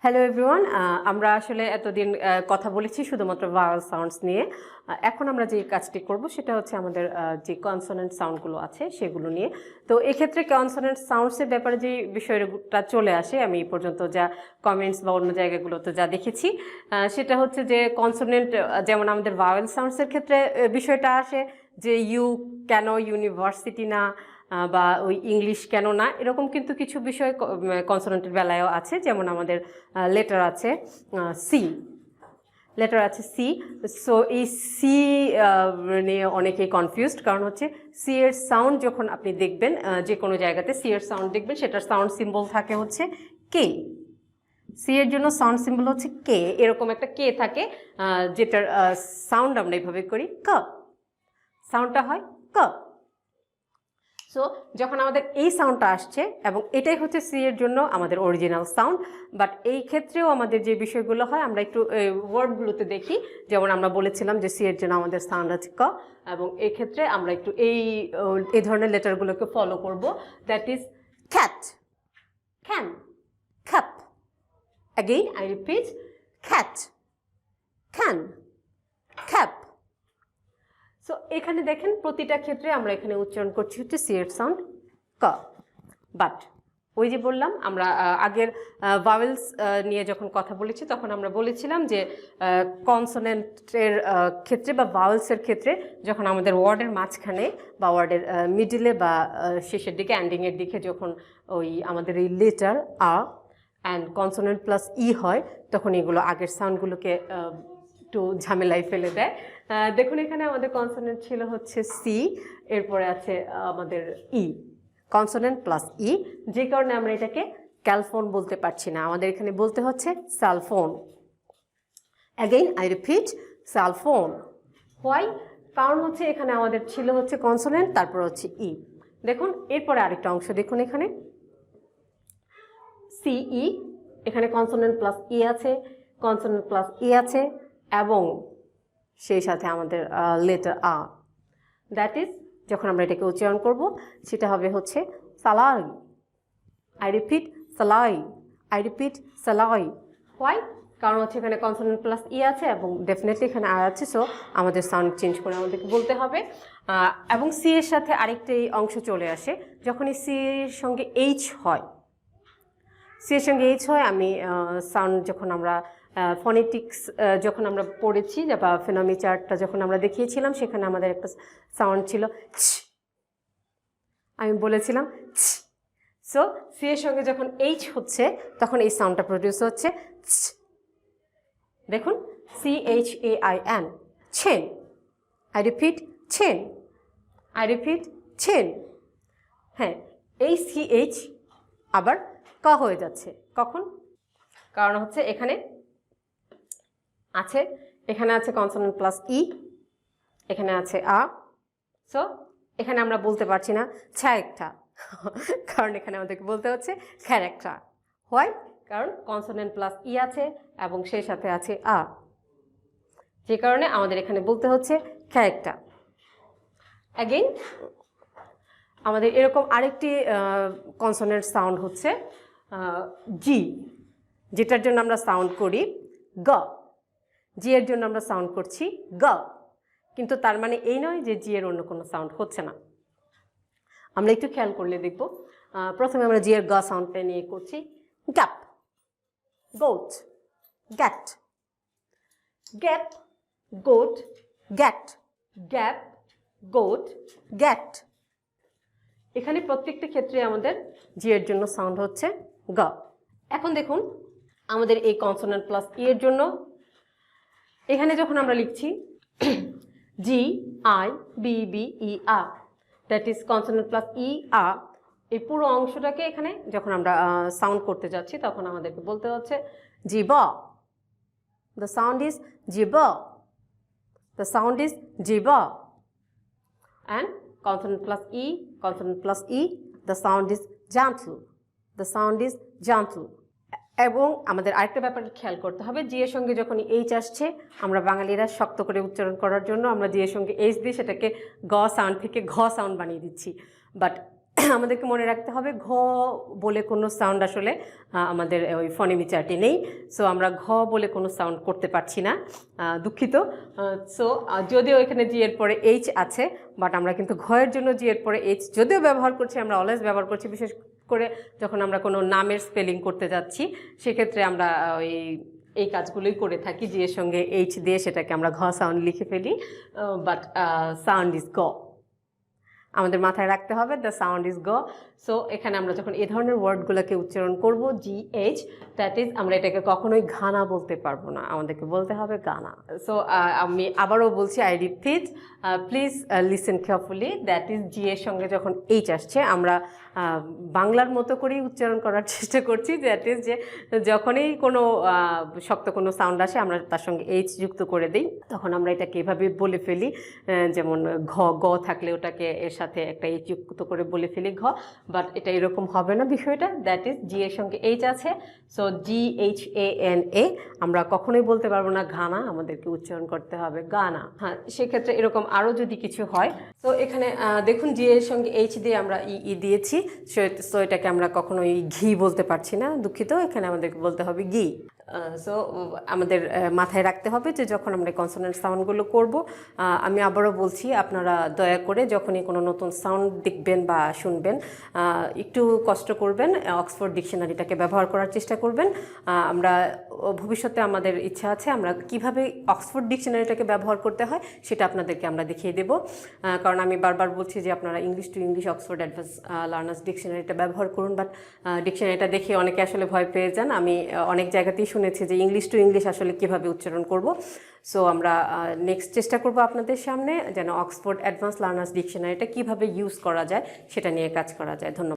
Hello everyone, আমরা আসলে এতদিন কথা বলেছি শুধুমাত্র ভাওয়েল সাউন্ডস নিয়ে। এখন আমরা যে কাজটি করব সেটা হচ্ছে আমাদের যে কনসোনেন্ট সাউন্ডগুলো আছে সেগুলো নিয়ে। তো এক্ষেত্রে কনসোনেন্ট সাউন্ডসের ব্যাপারে যে বিষয়টা চলে আসে, আমি এই পর্যন্ত যা কমেন্টস বা অন্য জায়গাগুলোতে যা দেখেছি সেটা হচ্ছে যে কনসোনেন্ট যেমন আমাদের ভাওয়েল সাউন্ডসের ক্ষেত্রে বিষয়টা আসে যে ইউ কেন ইউনিভার্সিটি না বা ওই ইংলিশ কেন না, এরকম কিন্তু কিছু বিষয় কনসোনেন্টের বেলায়ও আছে। যেমন আমাদের লেটার আছে সি, লেটার আছে সি। সো এই সি নিয়ে অনেকেই কনফিউজড, কারণ হচ্ছে সি এর সাউন্ড যখন আপনি দেখবেন যে কোনো জায়গাতে সি এর সাউন্ড দেখবেন, সেটার সাউন্ড সিম্বল থাকে হচ্ছে কে। সি এর জন্য সাউন্ড সিম্বল হচ্ছে কে, এরকম একটা কে থাকে যেটার সাউন্ড আমরা এইভাবে করি ক, সাউন্ডটা হয় ক। সো যখন আমাদের এই সাউন্ডটা আসছে এবং এটাই হচ্ছে সি এর জন্য আমাদের অরিজিনাল সাউন্ড, বাট এই ক্ষেত্রেও আমাদের যে বিষয়গুলো হয় আমরা একটু ওয়ার্ডগুলোতে দেখি। যেমন আমরা বলেছিলাম যে সি এর জন্য আমাদের সাউন্ড আছে ক, এবং এই ক্ষেত্রে আমরা একটু এই ধরনের লেটারগুলোকে ফলো করব। That is cat, can, cap. Again I repeat, cat, can, cap. So এখানে দেখেন প্রতিটা ক্ষেত্রে আমরা এখানে উচ্চারণ করছি হচ্ছে সি এর সাউন্ড ক। বাট ওই যে বললাম, আমরা আগের ভাওয়েলস নিয়ে যখন কথা বলেছি তখন আমরা বলেছিলাম যে কনসোনেন্টের ক্ষেত্রে বা ভাওয়েলসের ক্ষেত্রে যখন আমাদের ওয়ার্ডের মাঝখানে বা ওয়ার্ডের মিডিলে বা শেষের দিকে এন্ডিংয়ের দিকে যখন ওই আমাদের এই letter a and consonant plus e হয়, তখন এগুলো আগের সাউন্ডগুলোকে একটু ঝামেলায় ফেলে দেয়। দেখুন এখানে আমাদের কনসোনেন্ট ছিল হচ্ছে সি, এরপরে আছে আমাদের ই, কনসোনেন্ট প্লাস ই, যে কারণে আমরা এটাকে ক্যালফোন বলতে পারছি না, আমাদের এখানে বলতে হচ্ছে cellphone. Again I repeat, cellphone. Why? কারণ হচ্ছে এখানে আমাদের ছিল হচ্ছে কনসোনেন্ট, তারপর হচ্ছে ই। দেখুন এরপরে আরেকটা অংশ দেখুন, এখানে সিই, এখানে কনসোনেন্ট প্লাস ই আছে, কনসোনেন্ট প্লাস ই আছে, এবং সেই সাথে আমাদের লেটার আ। দ্যাট ইজ যখন আমরা এটাকে উচ্চারণ করব সেটা হবে হচ্ছে সালাই। আই রিপিট সালাই, আই রিপিট সালাই। হোয়াই? কারণ হচ্ছে এখানে কনসোনেন্ট প্লাস ই আছে এবং ডেফিনেটলি এখানে আর আছে, সো আমাদের সাউন্ড চেঞ্জ করে আমাদেরকে বলতে হবে। এবং সি এর সাথে আরেকটা অংশ চলে আসে, যখন এই সি এর সঙ্গে এইচ হয়, সি এর সঙ্গে এইচ হয়। আমি সাউন্ড যখন আমরা ফনেটিক্স যখন আমরা পড়েছি বা ফেনোমি চার্টটা যখন আমরা দেখিয়েছিলাম, সেখানে আমাদের একটা সাউন্ড ছিল ছ, আমি বলেছিলাম ছ। সো সি এর সঙ্গে যখন এইচ হচ্ছে তখন এই সাউন্ডটা প্রডিউস হচ্ছে ছ। দেখুন CHAIN, chain. I repeat chain, I repeat chain. হ্যাঁ, এই CH আবার ক হয়ে যাচ্ছে কখন? কারণ হচ্ছে এখানে আছে কনসোনেন্ট প্লাস ই, এখানে আছে আ। সো এখানে আমরা বলতে পারছি না ছ্যারেকটা, কারণ এখানে আমাদেরকে বলতে হচ্ছে খ্যারেকটা। হোয়াই? কারণ কনসোনেন্ট প্লাস ই আছে এবং সেই সাথে আছে আ, যে কারণে আমাদের এখানে বলতে হচ্ছে খ্যারেকটা। অ্যাগেইন আমাদের এরকম আরেকটি কনসোনেন্ট সাউন্ড হচ্ছে জি, যেটার জন্য আমরা সাউন্ড করি গ। জি এর জন্য আমরা সাউন্ড করছি গ, কিন্তু তার মানে এই নয় যে জি এর অন্য কোনো সাউন্ড হচ্ছে না। আমরা একটু খেয়াল করলে দেখব, প্রথমে আমরা জি এর গ সাউন্ডটা নিয়ে করছি gap, goat, gat, gap, goat, gat, gap, goat, gat. এখানে প্রত্যেকটা ক্ষেত্রে আমাদের জি এর জন্য সাউন্ড হচ্ছে গ। এখন দেখুন আমাদের এই কনসোনেন্ট প্লাস ই এর জন্য এখানে যখন আমরা লিখছি GIBBE, that is consonant plus e a, এই পুরো অংশটাকে এখানে যখন আমরা সাউন্ড করতে যাচ্ছি তখন আমাদেরকে বলতে হচ্ছে jib. The sound is jib, the sound is jib. And consonant plus e, consonant plus e, the sound is gentle, the sound is gentle. এবং আমাদের আরেকটা ব্যাপার খেয়াল করতে হবে, জি এর সঙ্গে যখন এইচ আসছে, আমরা বাঙালিরা শক্ত করে উচ্চারণ করার জন্য আমরা জি এর সঙ্গে এইচ দিয়ে সেটাকে গ সাউন্ড থেকে ঘ সাউন্ড বানিয়ে দিচ্ছি। বাট আমাদেরকে মনে রাখতে হবে ঘ বলে কোনো সাউন্ড আসলে আমাদের ওই ফনেমি চার্টে নেই। সো আমরা ঘ বলে কোনো সাউন্ড করতে পারছি না, দুঃখিত। সো যদিও এখানে জি এর পরে এইচ আছে, বাট আমরা কিন্তু ঘ এর জন্য জি এর পরে এইচ যদিও ব্যবহার করছি, আমরা অলওয়েজ ব্যবহার করছি, বিশেষ করে যখন আমরা কোনো নামের স্পেলিং করতে যাচ্ছি সেক্ষেত্রে আমরা এই কাজগুলোই করে থাকি, জি এর সঙ্গে এইচ দিয়ে সেটাকে আমরা ঘ সাউন্ড লিখে ফেলি, বাট সাউন্ড ইজ গ। আমাদের মাথায় রাখতে হবে দ্য সাউন্ড ইজ গ। সো এখানে আমরা যখন এই ধরনের ওয়ার্ডগুলোকে উচ্চারণ করব জি এইচ, দ্যাট ইজ আমরা এটাকে কখনোই ঘানা বলতে পারবো না, আমাদেরকে বলতে হবে গানা। সো আমি আবারও বলছি, I repeat, please listen carefully, that is G এর সঙ্গে যখন এইচ আসছে আমরা বাংলার মতো করেই উচ্চারণ করার চেষ্টা করছি, দ্যাট ইজ যে যখনই কোনো শক্ত কোনো সাউন্ড আসে আমরা তার সঙ্গে এইচ যুক্ত করে দিই, তখন আমরা এটাকে এভাবে বলে ফেলি, যেমন ঘ গ থাকলে ওটাকে এর সাথে একটা এইচ যুক্ত করে বলে ফেলি ঘ, বাট এটা এরকম হবে না বিষয়টা, দ্যাট ইজ জি এর সঙ্গে এইচ আছে, সো GHANA আমরা কখনোই বলতে পারবো না ঘানা, আমাদেরকে উচ্চারণ করতে হবে গানা। হ্যাঁ, সেক্ষেত্রে এরকম আরও যদি কিছু হয়, তো এখানে দেখুন জি এর সঙ্গে এইচ দিয়ে আমরা ই দিয়েছি, সো এটাকে আমরা কখনোই ঘি বলতে পারছি না, দুঃখিত, এখানে আমাদেরকে বলতে হবে ঘি। সো আমাদের মাথায় রাখতে হবে যে যখন আমরা কনসোনেন্ট সাউন্ডগুলো করব, আমি আবারও বলছি আপনারা দয়া করে যখনই কোনো নতুন সাউন্ড দেখবেন বা শুনবেন একটু কষ্ট করবেন, অক্সফোর্ড ডিকশনারিটাকে ব্যবহার করার চেষ্টা করবেন। আমরা ভবিষ্যতে আমাদের ইচ্ছা আছে আমরা কিভাবে অক্সফোর্ড ডিকশনারিটাকে ব্যবহার করতে হয় সেটা আপনাদেরকে আমরা দেখিয়ে দেব, কারণ আমি বারবার বলছি যে আপনারা English to English Oxford advance learner's ডিকশনারিটা ব্যবহার করুন, বাট ডিকশনারিটা দেখে অনেকে আসলে ভয় পেয়ে যান। আমি অনেক জায়গাতেই শুনেছি যে ইংলিশ টু ইংলিশ আসলে কীভাবে উচ্চারণ করব। সো আমরা নেক্সট চেষ্টা করব আপনাদের সামনে যেন অক্সফোর্ড অ্যাডভান্স লার্নার্স ডিকশনারিটা কীভাবে ইউজ করা যায় সেটা নিয়ে কাজ করা যায়। ধন্যবাদ।